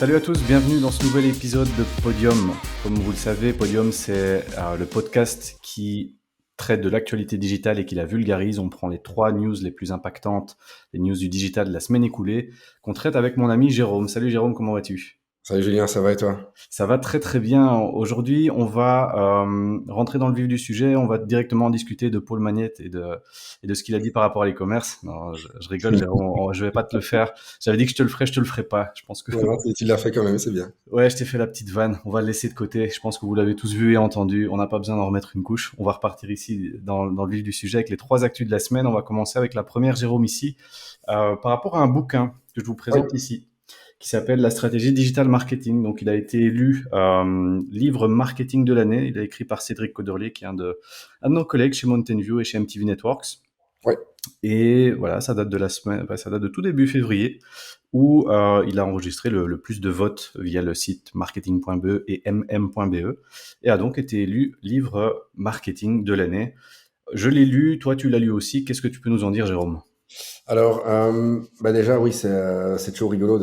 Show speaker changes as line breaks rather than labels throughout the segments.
Salut à tous, bienvenue dans ce nouvel épisode de Podium. Comme vous le savez, Podium, c'est le podcast qui traite de l'actualité digitale et qui la vulgarise. On prend les 3 news les plus impactantes, les news du digital de la semaine écoulée, qu'on traite avec mon ami Jérôme. Salut Jérôme, comment vas-tu ?
Salut Julien, ça va et toi?
Ça va très très bien. Aujourd'hui, on va rentrer dans le vif du sujet. On va directement discuter de Paul Magnette et de ce qu'il a dit par rapport à l'e-commerce. Non, je rigole, Jérôme. Je vais pas te le faire. J'avais dit que je te le ferais, je te le ferai pas. Je pense que
Non, tu l'as fait quand même, c'est bien.
ouais, je t'ai fait la petite vanne. On va le laisser de côté. Je pense que vous l'avez tous vu et entendu. On n'a pas besoin d'en remettre une couche. On va repartir ici dans le vif du sujet avec les 3 actus de la semaine. On va commencer avec la première, Jérôme, ici, par rapport à un bouquin que je vous
Oui,
présente ici, qui s'appelle La stratégie digital marketing. Donc, il a été élu livre marketing de l'année. Il est écrit par Cédric Coderlier, qui est un de nos collègues chez Mountain View et chez MTV Networks.
oui.
Et voilà, ça date de la semaine, ça date de tout début février, où il a enregistré le plus de votes via le site marketing.be et mm.be, et a donc été élu livre marketing de l'année. Je l'ai lu, toi tu l'as lu aussi. Qu'est-ce que tu peux nous en dire, Jérôme ?
Alors, déjà, oui, c'est toujours rigolo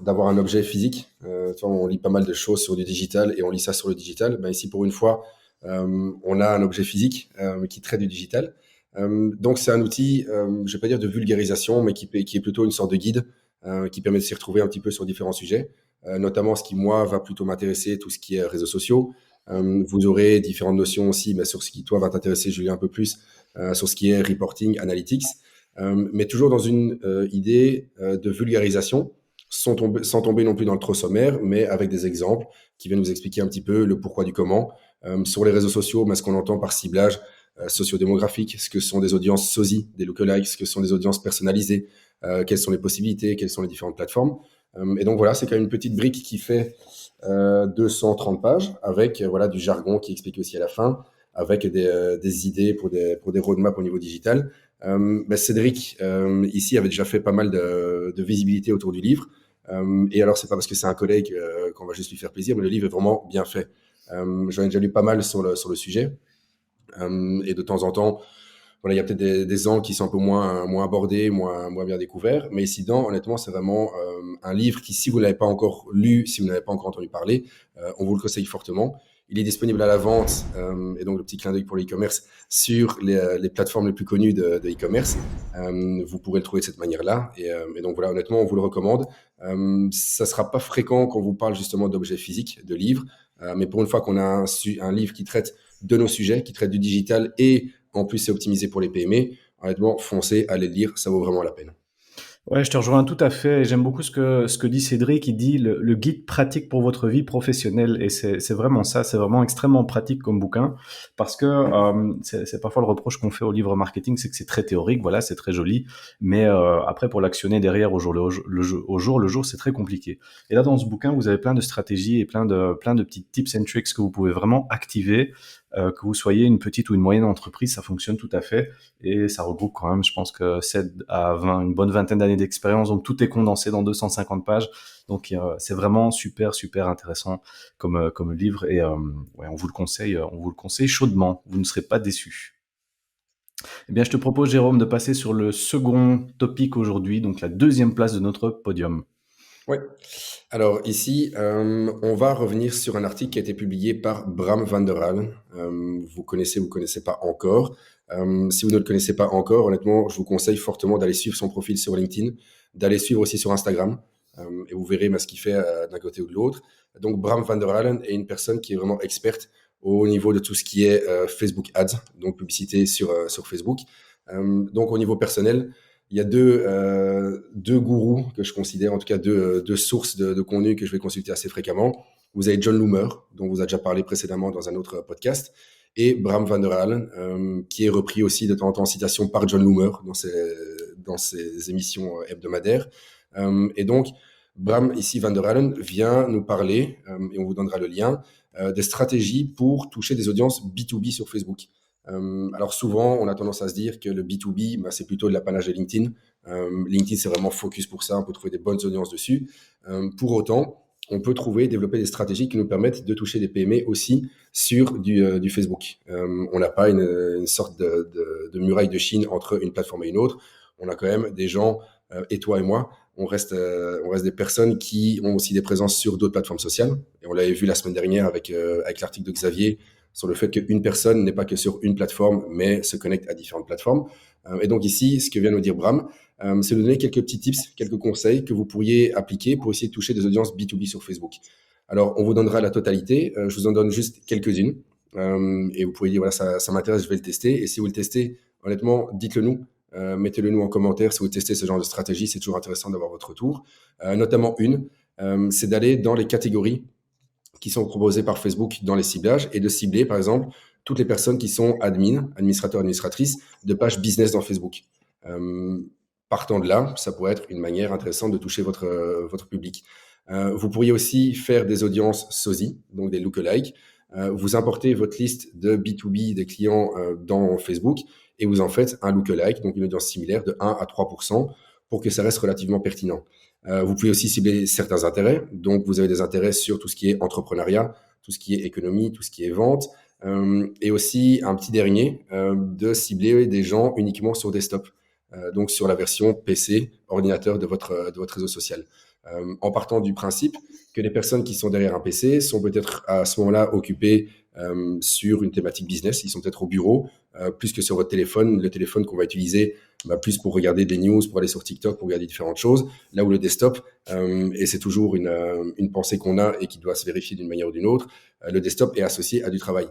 d'avoir un objet physique. Tu vois, on lit pas mal de choses sur du digital et on lit ça sur le digital. Ben, ici, pour une fois, on a un objet physique qui traite du digital. Donc, c'est un outil, je vais pas dire de vulgarisation, mais qui est plutôt une sorte de guide qui permet de s'y retrouver un petit peu sur différents sujets, notamment ce qui, moi, va plutôt m'intéresser, tout ce qui est réseaux sociaux. Vous aurez différentes notions aussi, mais sur ce qui, toi, va t'intéresser, Julien, un peu plus, sur ce qui est reporting, analytics. Mais toujours dans une idée de vulgarisation, sans tomber non plus dans le trop sommaire, mais avec des exemples qui viennent nous expliquer un petit peu le pourquoi du comment. Sur les réseaux sociaux, ce qu'on entend par ciblage sociodémographique, ce que sont des audiences sosie, des lookalikes, ce que sont des audiences personnalisées, quelles sont les possibilités, quelles sont les différentes plateformes. Et donc voilà, c'est quand même une petite brique qui fait 230 pages, avec voilà, du jargon qui explique aussi à la fin, avec des idées pour des roadmaps au niveau digital. Cédric, ici, avait déjà fait pas mal de visibilité autour du livre. Et alors, c'est pas parce que c'est un collègue qu'on va juste lui faire plaisir, mais le livre est vraiment bien fait. J'en ai déjà lu pas mal sur le sujet. Et de temps en temps, voilà, il y a peut-être des angles qui sont un peu moins abordés, moins bien découverts. Mais ici, honnêtement, c'est vraiment un livre qui, si vous ne l'avez pas encore lu, si vous n'avez pas encore entendu parler, on vous le conseille fortement. Il est disponible à la vente, et donc le petit clin d'œil pour l'e-commerce, sur les plateformes les plus connues de e-commerce. Vous pourrez le trouver de cette manière-là. Et donc voilà, honnêtement, on vous le recommande. Ça ne sera pas fréquent qu'on vous parle justement d'objets physiques, de livres. Mais pour une fois qu'on a un livre qui traite de nos sujets, qui traite du digital et en plus c'est optimisé pour les PME, honnêtement, foncez, allez le lire, ça vaut vraiment la peine.
Ouais, je te rejoins tout à fait. Et j'aime beaucoup ce que dit Cédric. Il dit le guide pratique pour votre vie professionnelle. Et c'est vraiment ça. C'est vraiment extrêmement pratique comme bouquin. Parce que c'est parfois le reproche qu'on fait au livre marketing, c'est que c'est très théorique. Voilà, c'est très joli. Mais après, pour l'actionner derrière au jour le jour, c'est très compliqué. Et là, dans ce bouquin, vous avez plein de stratégies et plein de petits tips and tricks que vous pouvez vraiment activer. Que vous soyez une petite ou une moyenne entreprise, ça fonctionne tout à fait. Et ça regroupe quand même, je pense que 7 à 20, une bonne vingtaine d'années d'expérience. Donc tout est condensé dans 250 pages. Donc c'est vraiment super, super intéressant comme livre. Et ouais, on vous le conseille chaudement. Vous ne serez pas déçus. Eh bien, je te propose, Jérôme, de passer sur le second topic aujourd'hui, donc la deuxième place de notre podium.
Ouais. Alors ici, on va revenir sur un article qui a été publié par Bram van der Halen. Vous connaissez pas encore. Si vous ne le connaissez pas encore, honnêtement, je vous conseille fortement d'aller suivre son profil sur LinkedIn, d'aller suivre aussi sur Instagram, et vous verrez ce qu'il fait d'un côté ou de l'autre. Donc Bram van der Halen est une personne qui est vraiment experte au niveau de tout ce qui est Facebook Ads, donc publicité sur Facebook. Donc au niveau personnel, il y a deux gourous que je considère, en tout cas deux sources de contenu que je vais consulter assez fréquemment. Vous avez John Loomer, dont vous a déjà parlé précédemment dans un autre podcast, et Bram van der Halen, qui est repris aussi de temps en temps en citation par John Loomer dans ses émissions hebdomadaires. Et donc, Bram, ici, van der Halen, vient nous parler, et on vous donnera le lien, des stratégies pour toucher des audiences B2B sur Facebook. Alors souvent, on a tendance à se dire que le B2B, c'est plutôt de l'apanage de LinkedIn. LinkedIn, c'est vraiment focus pour ça. On peut trouver des bonnes audiences dessus. Pour autant, on peut développer des stratégies qui nous permettent de toucher des PME aussi sur du Facebook. On n'a pas une sorte de muraille de Chine entre une plateforme et une autre. On a quand même des gens, et toi et moi, on reste des personnes qui ont aussi des présences sur d'autres plateformes sociales. Et on l'avait vu la semaine dernière avec l'article de Xavier sur le fait qu'une personne n'est pas que sur une plateforme, mais se connecte à différentes plateformes. Et donc ici, ce que vient nous dire Bram, c'est de donner quelques petits tips, quelques conseils que vous pourriez appliquer pour essayer de toucher des audiences B2B sur Facebook. Alors, on vous donnera la totalité. Je vous en donne juste quelques-unes. Et vous pouvez dire, voilà, ça m'intéresse, je vais le tester. Et si vous le testez, honnêtement, dites-le nous. Mettez-le nous en commentaire si vous testez ce genre de stratégie. C'est toujours intéressant d'avoir votre retour. Notamment c'est d'aller dans les catégories qui sont proposées par Facebook dans les ciblages et de cibler, par exemple, toutes les personnes qui sont administrateurs, administratrices de pages business dans Facebook. Partant de là, ça pourrait être une manière intéressante de toucher votre public. Vous pourriez aussi faire des audiences sosie, donc des lookalikes. Vous importez votre liste de B2B des clients dans Facebook et vous en faites un lookalike, donc une audience similaire de 1 à 3% pour que ça reste relativement pertinent. Vous pouvez aussi cibler certains intérêts. Donc, vous avez des intérêts sur tout ce qui est entrepreneuriat, tout ce qui est économie, tout ce qui est vente. Et aussi, un petit dernier, de cibler des gens uniquement sur desktop. Donc, sur la version PC, ordinateur de votre réseau social. En partant du principe que les personnes qui sont derrière un PC sont peut-être à ce moment-là occupées sur une thématique business. Ils sont peut-être au bureau, plus que sur votre téléphone. Le téléphone qu'on va utiliser plus pour regarder des news, pour aller sur TikTok, pour regarder différentes choses. Là où le desktop, et c'est toujours une pensée qu'on a et qui doit se vérifier d'une manière ou d'une autre, le desktop est associé à du travail.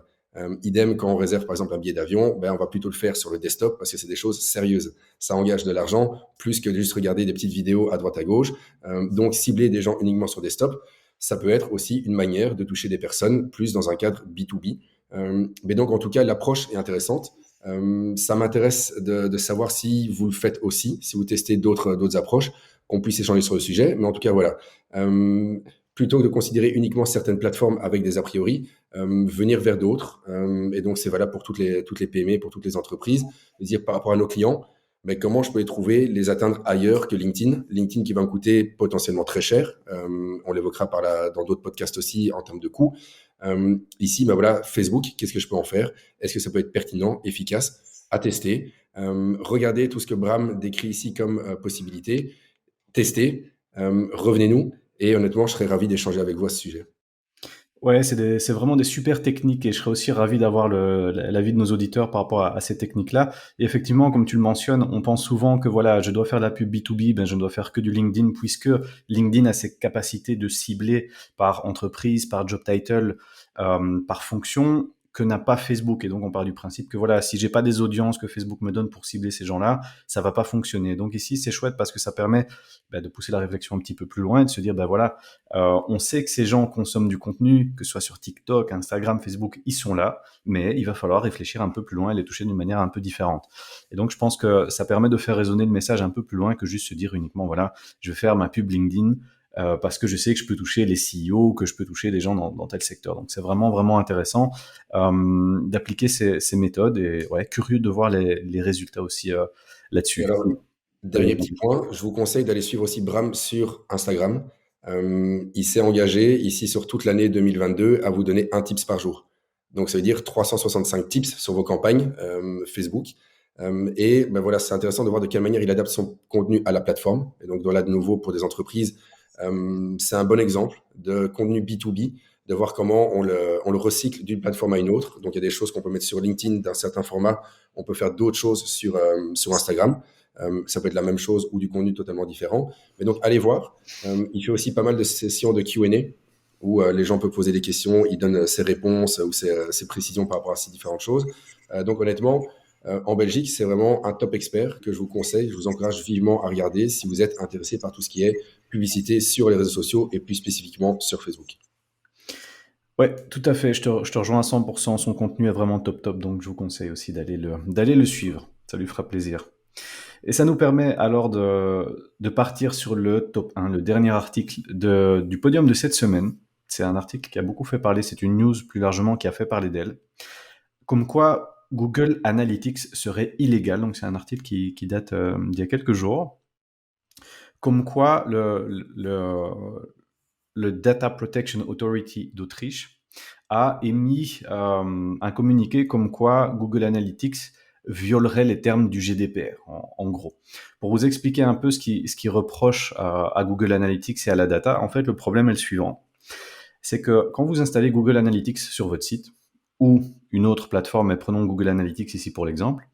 Idem, quand on réserve par exemple un billet d'avion, on va plutôt le faire sur le desktop parce que c'est des choses sérieuses. Ça engage de l'argent plus que de juste regarder des petites vidéos à droite à gauche. Donc cibler des gens uniquement sur desktop, ça peut être aussi une manière de toucher des personnes plus dans un cadre B2B. Mais donc en tout cas, l'approche est intéressante. Ça m'intéresse de savoir si vous le faites aussi, si vous testez d'autres approches, qu'on puisse échanger sur le sujet. Mais en tout cas, voilà. Plutôt que de considérer uniquement certaines plateformes avec des a priori, venir vers d'autres. Et donc, c'est valable pour toutes les PME, pour toutes les entreprises. De dire par rapport à nos clients, mais comment je peux les trouver, les atteindre ailleurs que LinkedIn. LinkedIn qui va me coûter potentiellement très cher. On l'évoquera dans d'autres podcasts aussi en termes de coûts. Ici, voilà, Facebook, qu'est-ce que je peux en faire? Est-ce que ça peut être pertinent, efficace, à tester? Regardez tout ce que Bram décrit ici comme possibilité. Testez, revenez-nous. Et honnêtement, je serais ravi d'échanger avec vous à ce sujet.
Ouais, c'est vraiment des super techniques et je serais aussi ravi d'avoir l'avis de nos auditeurs par rapport à ces techniques-là. Et effectivement, comme tu le mentionnes, on pense souvent que voilà, je dois faire de la pub B2B, je ne dois faire que du LinkedIn puisque LinkedIn a cette capacité de cibler par entreprise, par job title, par fonction que n'a pas Facebook. Et donc, on part du principe que voilà, si j'ai pas des audiences que Facebook me donne pour cibler ces gens-là, ça va pas fonctionner. Donc ici, c'est chouette parce que ça permet de pousser la réflexion un petit peu plus loin et de se dire, voilà, on sait que ces gens consomment du contenu, que ce soit sur TikTok, Instagram, Facebook, ils sont là, mais il va falloir réfléchir un peu plus loin et les toucher d'une manière un peu différente. Et donc, je pense que ça permet de faire résonner le message un peu plus loin que juste se dire uniquement, voilà, je vais faire ma pub LinkedIn parce que je sais que je peux toucher les CEO, que je peux toucher les gens dans tel secteur. Donc, c'est vraiment, vraiment intéressant d'appliquer ces méthodes et ouais, curieux de voir les résultats aussi
Et
là-dessus.
alors, dernier petit point, je vous conseille d'aller suivre aussi Bram sur Instagram. Il s'est engagé ici sur toute l'année 2022 à vous donner un tips par jour. Donc, ça veut dire 365 tips sur vos campagnes Facebook. Et voilà, c'est intéressant de voir de quelle manière il adapte son contenu à la plateforme. Et donc, là, de nouveau, pour des entreprises, c'est un bon exemple de contenu B2B, de voir comment on le recycle d'une plateforme à une autre. Donc, il y a des choses qu'on peut mettre sur LinkedIn d'un certain format. On peut faire d'autres choses sur Instagram. Ça peut être la même chose ou du contenu totalement différent. Mais donc, allez voir. Il fait aussi pas mal de sessions de Q&A où les gens peuvent poser des questions, il donne ses réponses ou ses précisions par rapport à ces différentes choses. Donc, honnêtement, en Belgique, c'est vraiment un top expert que je vous conseille. Je vous encourage vivement à regarder si vous êtes intéressé par tout ce qui est publicité sur les réseaux sociaux et plus spécifiquement sur Facebook.
Ouais, tout à fait. Je te rejoins à 100%. Son contenu est vraiment top top, donc je vous conseille aussi d'aller le suivre. Ça lui fera plaisir. Et ça nous permet alors de partir sur le top 1, le dernier article du podium de cette semaine. C'est un article qui a beaucoup fait parler, c'est une news plus largement qui a fait parler d'elle. Comme quoi Google Analytics serait illégal, donc c'est un article qui date d'il y a quelques jours. Comme quoi le Data Protection Authority d'Autriche a émis un communiqué comme quoi Google Analytics violerait les termes du GDPR, en gros. Pour vous expliquer un peu ce qui reproche à Google Analytics et à la data, en fait, le problème est le suivant. C'est que quand vous installez Google Analytics sur votre site, ou une autre plateforme, mais prenons Google Analytics ici pour l'exemple,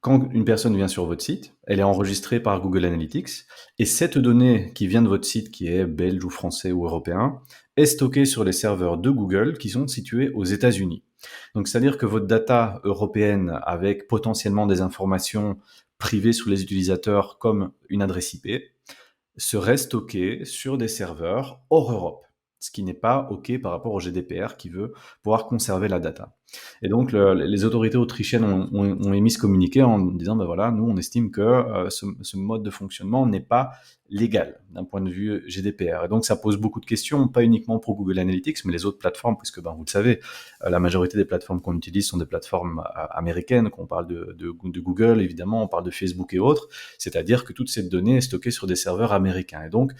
quand une personne vient sur votre site, elle est enregistrée par Google Analytics, et cette donnée qui vient de votre site, qui est belge ou français ou européen, est stockée sur les serveurs de Google qui sont situés aux États-Unis. Donc, c'est-à-dire que votre data européenne, avec potentiellement des informations privées sur les utilisateurs comme une adresse IP, serait stockée sur des serveurs hors Europe, ce qui n'est pas OK par rapport au GDPR qui veut pouvoir conserver la data. Et donc, les autorités autrichiennes ont émis ce communiqué en disant, ben voilà, nous, on estime que ce mode de fonctionnement n'est pas légal d'un point de vue GDPR. Et donc, ça pose beaucoup de questions, pas uniquement pour Google Analytics, mais les autres plateformes, puisque ben, vous le savez, la majorité des plateformes qu'on utilise sont des plateformes américaines, qu'on parle de Google, évidemment, on parle de Facebook et autres, c'est-à-dire que toute cette donnée est stockée sur des serveurs américains. Et donc,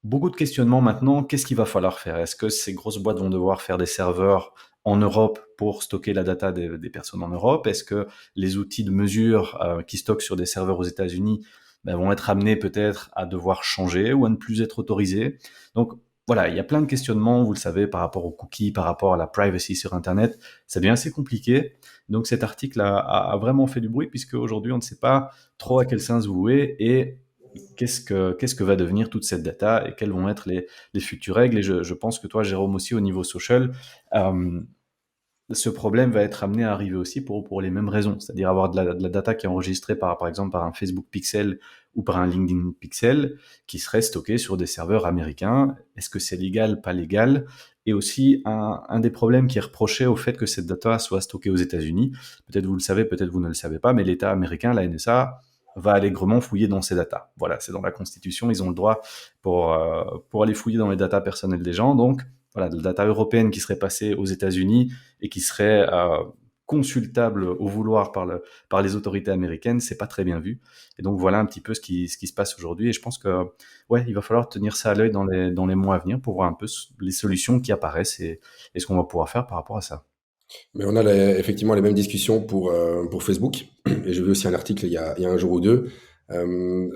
beaucoup de questionnements maintenant, qu'est-ce qu'il va falloir faire? Est-ce que ces grosses boîtes vont devoir faire des serveurs en Europe pour stocker la data des personnes en Europe? Est-ce que les outils de mesure qui stockent sur des serveurs aux États-Unis ben, vont être amenés peut-être à devoir changer ou à ne plus être autorisés? Donc voilà, il y a plein de questionnements, vous le savez, par rapport aux cookies, par rapport à la privacy sur Internet. Ça devient assez compliqué. Donc cet article a vraiment fait du bruit puisque aujourd'hui on ne sait pas trop à quel sens vouer et qu'est-ce que va devenir toute cette data et quelles vont être les futures règles. Et je pense que toi, Jérôme, aussi au niveau social, euh, ce problème va être amené à arriver aussi pour les mêmes raisons, c'est-à-dire avoir de la data qui est enregistrée par exemple par un Facebook Pixel ou par un LinkedIn Pixel qui serait stockée sur des serveurs américains. Est-ce que c'est légal, pas légal? Et aussi, un des problèmes qui est reproché au fait que cette data soit stockée aux États-Unis, peut-être vous le savez, peut-être vous ne le savez pas, mais l'État américain, la NSA, va allègrement fouiller dans ces datas. Voilà, c'est dans la Constitution, ils ont le droit pour aller fouiller dans les datas personnelles des gens. Donc, voilà, de la data européenne qui serait passée aux États-Unis et qui serait consultable au vouloir par les autorités américaines, c'est pas très bien vu. Et donc voilà un petit peu ce qui se passe aujourd'hui. Et je pense que ouais, il va falloir tenir ça à l'œil dans les mois à venir pour voir un peu les solutions qui apparaissent et ce qu'on va pouvoir faire par rapport à ça.
Mais on a effectivement les mêmes discussions pour Facebook. Et j'ai vu aussi un article il y a un jour ou deux.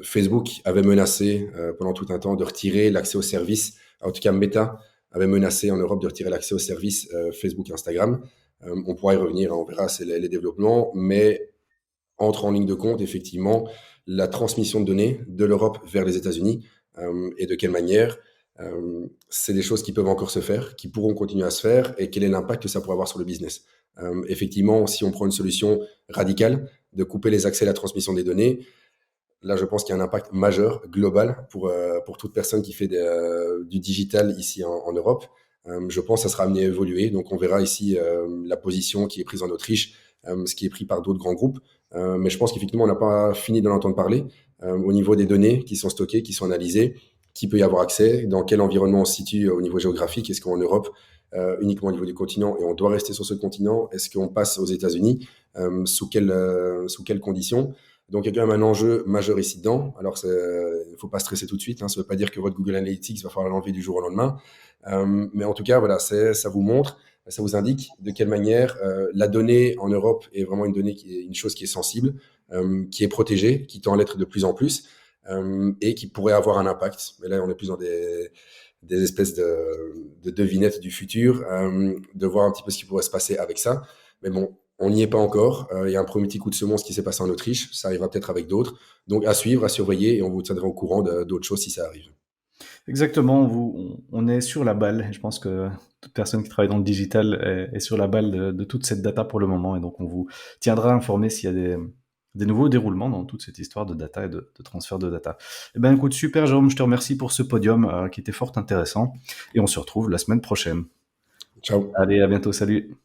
Facebook avait menacé pendant tout un temps de retirer l'accès aux services. En tout cas, Meta avait menacé en Europe de retirer l'accès aux services Facebook et Instagram. On pourra y revenir, hein, on verra c'est les développements. Mais entre en ligne de compte, effectivement, la transmission de données de l'Europe vers les États-Unis et de quelle manière. C'est des choses qui peuvent encore se faire, qui pourront continuer à se faire, et quel est l'impact que ça pourrait avoir sur le business. Effectivement, si on prend une solution radicale de couper les accès à la transmission des données, là, je pense qu'il y a un impact majeur, global, pour toute personne qui fait du digital ici en Europe. Je pense que ça sera amené à évoluer. Donc, on verra ici la position qui est prise en Autriche, ce qui est pris par d'autres grands groupes. Mais je pense qu'effectivement, on n'a pas fini d'en entendre parler. Au niveau des données qui sont stockées, qui sont analysées, qui peut y avoir accès, dans quel environnement on se situe au niveau géographique, est-ce qu'en Europe, uniquement au niveau du continent, et on doit rester sur ce continent, est-ce qu'on passe aux États-Unis, sous quelles conditions? Donc, il y a quand même un enjeu majeur ici dedans. Alors, il ne faut pas stresser tout de suite, hein. Ça ne veut pas dire que votre Google Analytics va falloir l'enlever du jour au lendemain. Mais en tout cas, voilà, ça vous montre, ça vous indique de quelle manière la donnée en Europe est vraiment une donnée qui est une chose qui est sensible, qui est protégée, qui tend à l'être de plus en plus, et qui pourrait avoir un impact. Mais là, on est plus dans des espèces de devinettes du futur, de voir un petit peu ce qui pourrait se passer avec ça. Mais bon, on n'y est pas encore. Il y a un premier petit coup de semonce qui s'est passé en Autriche. Ça arrivera peut-être avec d'autres. Donc, à suivre, à surveiller, et on vous tiendra au courant d'autres choses si ça arrive.
Exactement, on est sur la balle. Je pense que toute personne qui travaille dans le digital est sur la balle de toute cette data pour le moment. Et donc, on vous tiendra informé s'il y a des nouveaux déroulements dans toute cette histoire de data et de transfert de data. Eh ben, écoute, super, Jérôme, je te remercie pour ce podium qui était fort intéressant. Et on se retrouve la semaine prochaine.
Ciao.
Allez, à bientôt, salut.